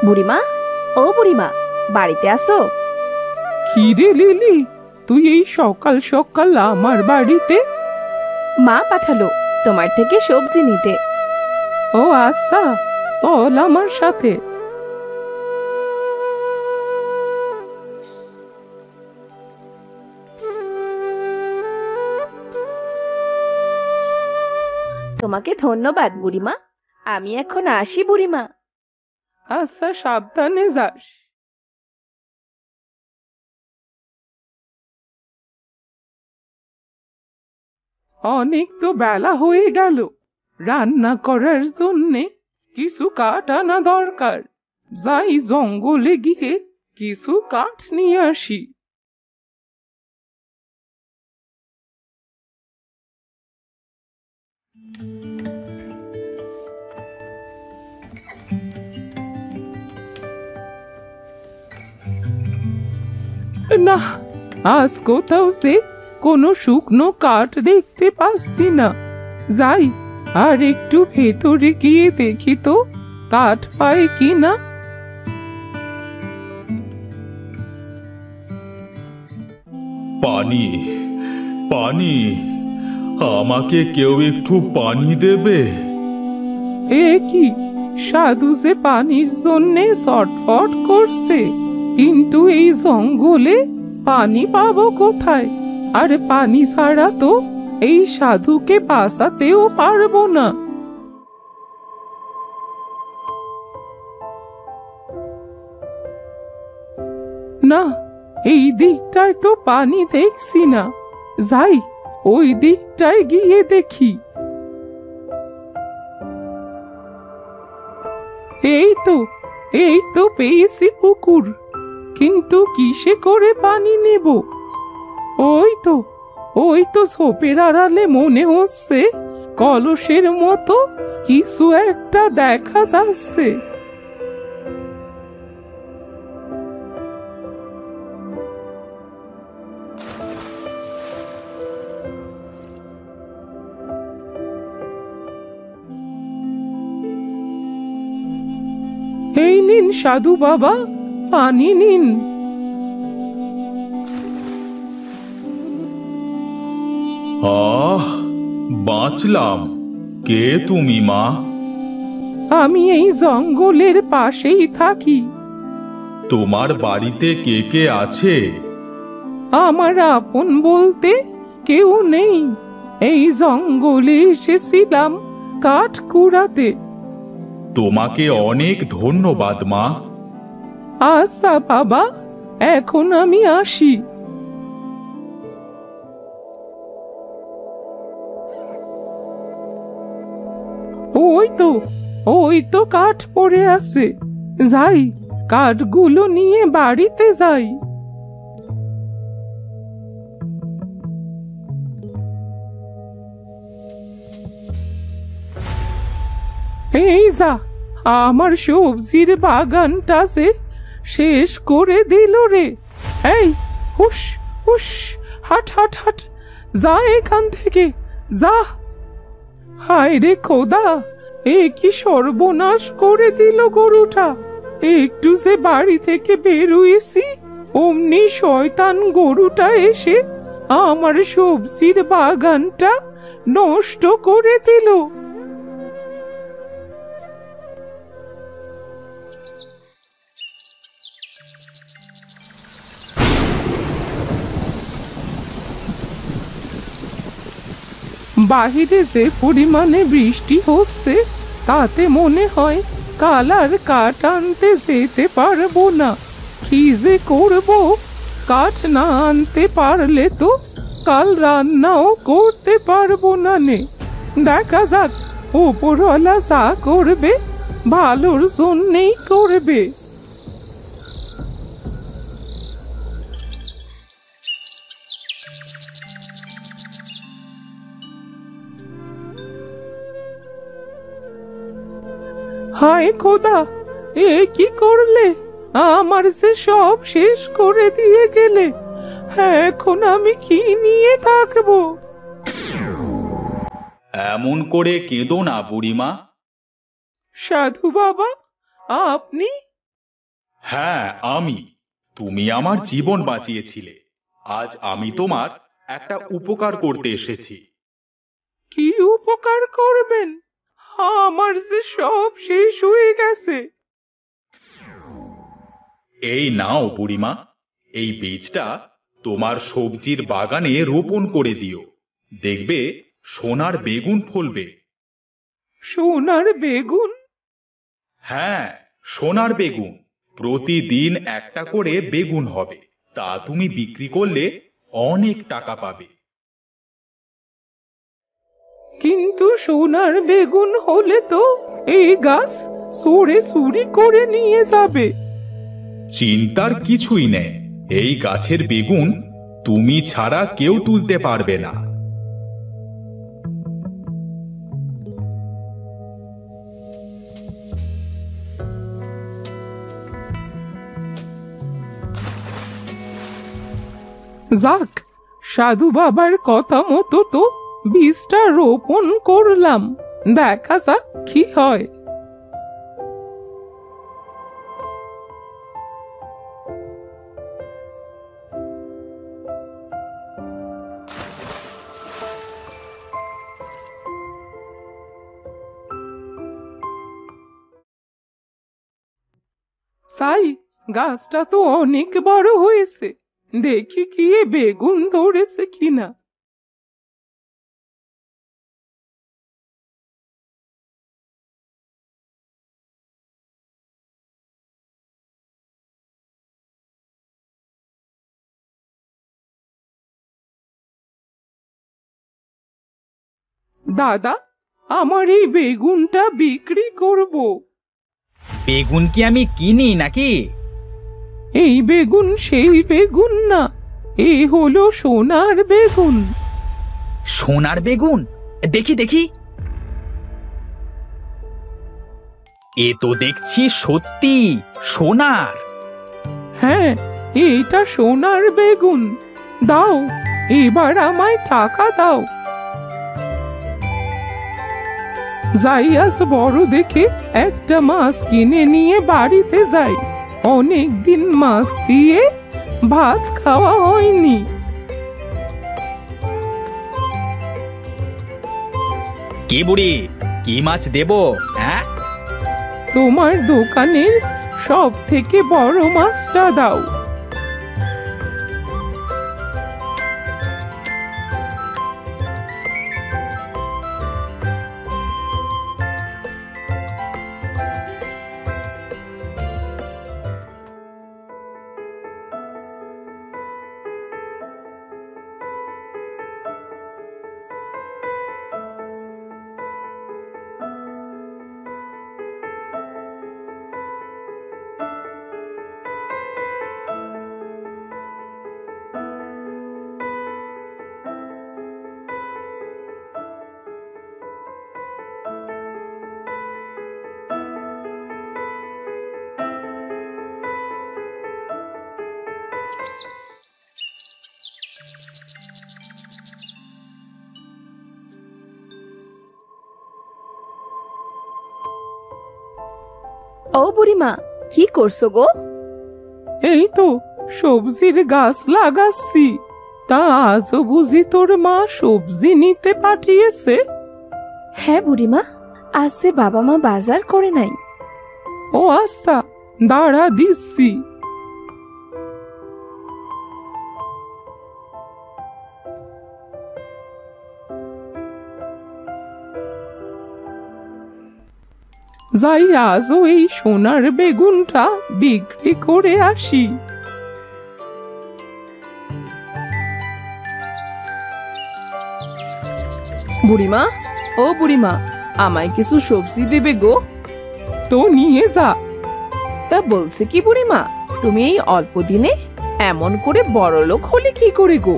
বুড়িমা, ও বুড়িমা, বাড়িতে আসো। কি রে লিলি, তুই এই সকাল সকাল আমার বাড়িতে? মা পাঠালো তোমার থেকে সবজি নিতে। ও আচ্ছা, চল আমার সাথে। তোমাকে ধন্যবাদ বুড়িমা, আমি এখন আসি বুড়িমা। আচ্ছা, সাবধানে যাস। অনেক তো বেলা হয়ে গেল, রান্না করার জন্যে কিছু কাঠ আনা দরকার। যাই জঙ্গলে গিয়ে কিছু কাঠ নিয়ে আসি। না, আজ কোথাও সে কোনো শুকনো কাঠ দেখতে পাচ্ছি না। যাই আর একটু ভেতরে গিয়ে দেখি তো কাঠ পাই কি না। পানি, পানি, আমাকে কেউ একটু পানি দেবে? এ কি, সাধু যে পানির জন্যে ছটফট করছে, কিন্তু এই জঙ্গলে পানি পাবো কোথায়? আর পানি ছাড়া তো এই সাধুকে বাঁচাতেও পারবো না। না, এই দিকটায় তো পানি দেখছি না। যাই ওই দিকটায় গিয়ে দেখি। এই তো পেয়েছি পুকুর, কিন্তু কিসে করে পানি নেব? ওই তো ঝোপের আড়ালে মনে হচ্ছে কলসের মতো কিছু একটা দেখা যাচ্ছে। এই নিন সাধু বাবা, পানি নিন। আহ, বাঁচলাম। কে তুমি মা? আমি এই জঙ্গলের পাশেই থাকি। তোমার বাড়িতে কে কে আছে? আমার আপন বলতে কেউ নেই। এই জঙ্গলে এসেছিলাম কাঠ কুড়াতে। তোমাকে অনেক ধন্যবাদ মা। আচ্ছা বাবা, এখন আমি আসি। ওই তো কাঠ পড়ে আছে। যাই, কাঠগুলো নিয়ে বাড়িতে যাই। এই যা, আমার সবজির বাগানটা যে শেষ করে দিল রে। এই, হুস হুস, হাট হাট হাট, যা এখান থেকে, যা। হায় রে খোদা, এ কি সর্বনাশ করে দিল গরুটা। একটু যে বাড়ি থেকে বেরোয়েছি, অমনি শয়তান গরুটা এসে আমার সবজির বাগানটা নষ্ট করে দিল। বাহিরে যে পরিমাণে বৃষ্টি হচ্ছে, তাতে মনে হয় কাল আর কাঠ আনতে যেতে পারবো না। কি যে করব, কাঠ না আনতে পারলে তো কাল রান্নাও করতে পারবো না নে। দেখা যাক, ওপরওয়ালা যা করবে ভালোর জন্যেই করবে। হায় খোদা, এ কি করলে? আমার যে সব শেষ করে দিয়ে গেলে। হ্যাঁ, এখন আমি কি নিয়ে থাকবো? এমন করে কেঁদো না বুড়িমা। সাধু বাবা, আপনি হ্যাঁ, আমি। তুমি আমার জীবন বাঁচিয়েছিলে। আজ আমি তোমার একটা উপকার করতে এসেছি। কি উপকার করবেন? আমার যে সব শেষ হয়ে গেছে। এই নাও বুড়িমা, এই বীজটা তোমার সবজির বাগানে রোপণ করে দিও। দেখবে সোনার বেগুন ফলবে। সোনার বেগুন? হ্যাঁ, সোনার বেগুন। প্রতিদিন একটা করে বেগুন হবে। তা তুমি বিক্রি করলে অনেক টাকা পাবে। কিন্তু সোনার বেগুন হলে তো এই গাছ সরে চুরি করে নিয়ে যাবে। চিন্তার কিছুই নেই। এই গাছের বেগুন তুমি ছাড়া কেউ তুলতে পারবে না। যাক, সাধু বাবার কথা মতো তো বীজটা রোপণ করলাম। দেখা যাক কি হয়। সাই, গাছটা তো অনেক বড় হয়েছে। দেখি কি এ বেগুন ধরেছে কিনা। দাদা, আমার এই বেগুনটা বিক্রি করব। বেগুন কি আমি কিনি নাকি? এই বেগুন সেই বেগুন না, এই হলো সোনার বেগুন। সোনার বেগুন? দেখি দেখি। এ তো দেখছি সত্যি সোনার। হ্যাঁ, এইটা সোনার বেগুন। দাও, এবার আমায় টাকা দাও। যাই আজ বড় দেখে একটা মাছ কিনে নিয়ে বাড়িতে যাই। অনেকদিন মাছ দিয়ে ভাত খাওয়া হয়নি। কি বুড়ি, কি মাছ দেবো? হ্যাঁ, তোমার দোকানের সব থেকে বড় মাছটা দাও। ও বুড়িমা, কি করছো গো? এই তো সবজির গাছ লাগাচ্ছি। তা আজও বুঝি তোর মা সবজি নিতে পাঠিয়েছে? হ্যাঁ বুড়িমা, আজ যে বাবা মা বাজার করে নাই। ও আচ্ছা, দাঁড়া দিচ্ছি। যাই আজও এই সোনার বেগুনটা বিক্রি করে আসি। বুড়িমা, ও বুড়িমা, আমায় কিছু সবজি দেবে গো? তো নিয়ে যা। তা বলছে কি বুড়িমা, তুমি এই অল্প দিনে এমন করে বড়লোক হলে কি করে গো?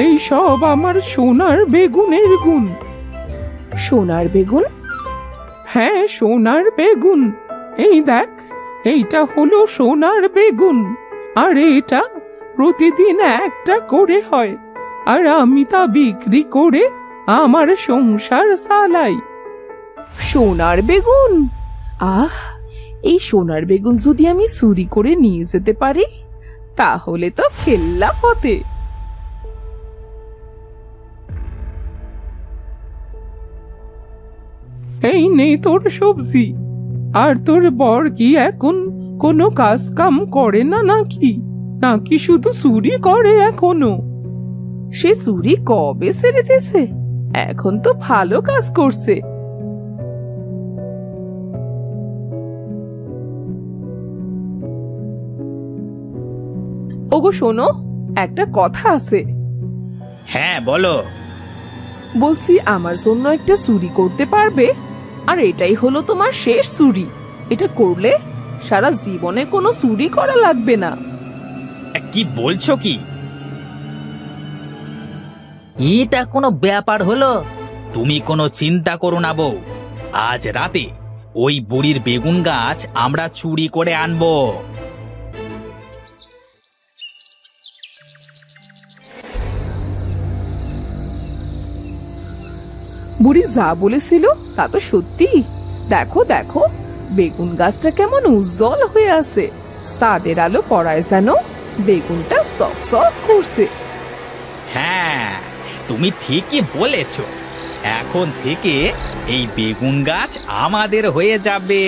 এই সব আমার সোনার বেগুনের গুণ। সোনার বেগুন? হ্যাঁ, সোনার বেগুন। এই দেখ, এইটা হলো সোনার বেগুন। আর এটা প্রতিদিন একটা করে হয়। আর আমি তা বিক্রি করে আমার সংসার চালাই। সোনার বেগুন? আহ, এই সোনার বেগুন যদি আমি চুরি করে নিয়ে যেতে পারি তাহলে তো খেললা হতে। এই নেই তোর সবজি। আর তোর বর কি এখন কোনো কাজ কাম করে না নাকি? নাকি শুধু চুরি করে এখনো? সে চুরি কবে ছেড়ে দিয়েছে, এখন তো ভালো কাজ করছে। ওগো শোনো, একটা কথা আছে। হ্যাঁ বলো। বলছি আমার জন্য একটা চুরি করতে পারবে? আর এটাই হলো তোমার শেষ চুরি। এটা করলে সারা জীবনে কোনো চুরি করা লাগবে না। কি বলছো কি? এটা কোনো ব্যাপার হলো? তুমি কোনো চিন্তা করো না বউ, আজ রাতে ওই বুড়ির বেগুন গাছ আমরা চুরি করে আনবো। বুড়ি যা বলেছিল তা তো সত্যি। দেখো দেখো, বেগুন গাছটা কেমন উজ্জ্বল হয়ে আছে। চাঁদের আলো পড়ায় যেন বেগুনটা চকচক করছে। হ্যাঁ, তুমি ঠিকই বলেছ। এখন থেকে এই বেগুন গাছ আমাদের হয়ে যাবে।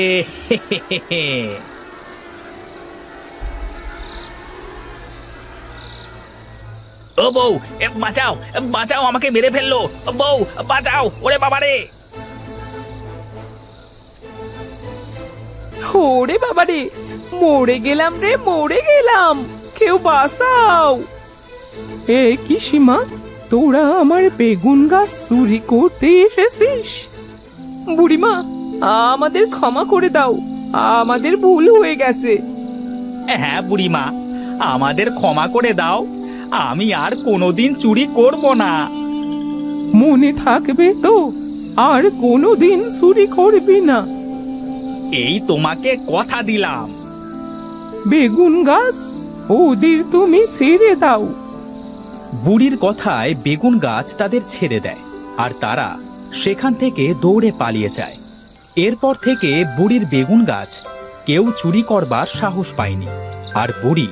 ও বউ, বাঁচাও বাঁচাও, আমাকে মেরে ফেললো। বউ বাঁচাও, ওরে বাবারে। ওরে বাবারে, মরে গেলাম রে, মরে গেলাম, কেউ বাঁচাও। এ কি সীমা, তোরা আমার বেগুন গাছ চুরি করতে এসেছিস? বুড়িমা, আমাদের ক্ষমা করে দাও, আমাদের ভুল হয়ে গেছে। হ্যাঁ বুড়িমা, আমাদের ক্ষমা করে দাও, আমি আর কোনোদিন চুরি করব না। মনে থাকবে তো, আর কোনোদিন চুরি করবি না। এই তোমাকে কথা দিলাম। বেগুন গাছ ওদের তুমি ছেড়ে দাও। বুড়ির কথায় বেগুন গাছ তাদের ছেড়ে দেয়, আর তারা সেখান থেকে দৌড়ে পালিয়ে যায়। এরপর থেকে বুড়ির বেগুন গাছ কেউ চুরি করবার সাহস পায়নি। আর বুড়ি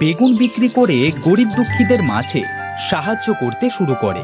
বেগুন বিক্রি করে গরিব দুঃখীদের মাঝে সাহায্য করতে শুরু করে।